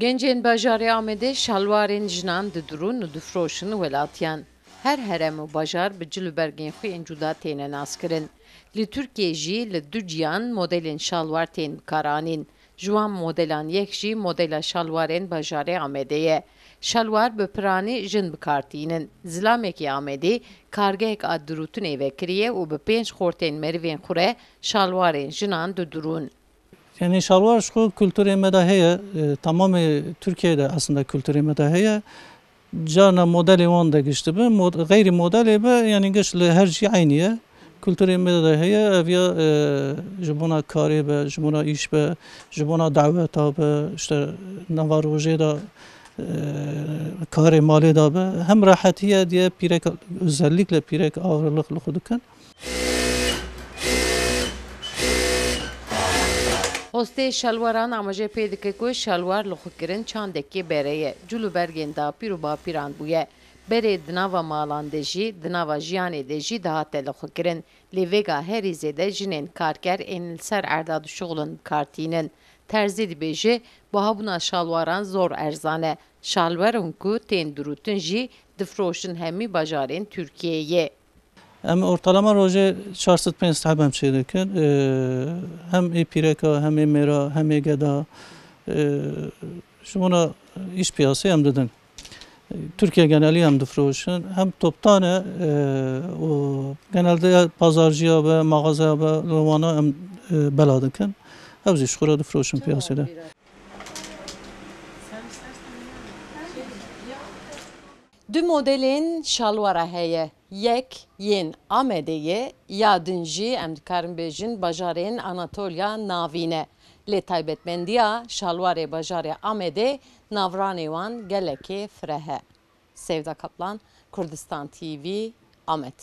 Gencên bajarê Amedê şalwarên jinan didurûn û difroşin welatiyan. Her herem û bajar bi cil û bergên xwe yên cuda têne naskirin. Li Tirkiyeyê jî li du ciyan modelên şalwar tên bikaranîn. Ji wan modelan yek jî modela şalwarên bajarê Amedê ye. Şalwar bi piranî jin bikartînin. Zilamekî Amedê kargehek a dirûtinê vekiriye û bi 5 xortên merivên xwe re şalwarên jinan didurûn. Yani şalvar şu kültürü medaheye tamamı Türkiye'de aslında kültürü medaheye cana modeli onda geçti be gayri modeli be yani geçli her şey aynı kültürü medaheye evya jibona kari be jibona iş be jibona davet be işte navaroje da kari mali da be hem rahatiye diye pirek özellikle pirek ağırlıklı kudukan. Hostê şalwaran amajê pê dike ku şalwar li xwe kirin çandekê bere ye. Cil û bergên dapîr û bapîran bûye. Berê di nava malan de jî, di nava jiyanê de jî dihate li xwe kirin. Lê vêga herî zêde jinên karker ên li ser erda dişuxulin bikartînin. Terzî dibêje buhabûna şalwaran zor erzan e. Şalweran ku tên dirûtin jî difroşin hemî bajarên Tirkiyeyê. Em ortalama roje 400-500 hebem çê dikin. Hem ê pîreka, hem ê mêra, hem ê geda. Ji wana îş piyasê em didin. Türkiye genelî em difroşin. Hem toptane û genelde pazarcıya ve mağazaya ve li wana em bela dikin. Ew jî ji xwe re difroşin piyasê de. Du modelên şalwara heye. Yek yên Amedeyê ya din jî em dikarin bêjin bajarên Anatolya navîne. Lê taybetmendiya şalwarê bajarê Amedê navranê wan gelekê fireh e. Sevda Kaplan, Kurdistan TV, Amed.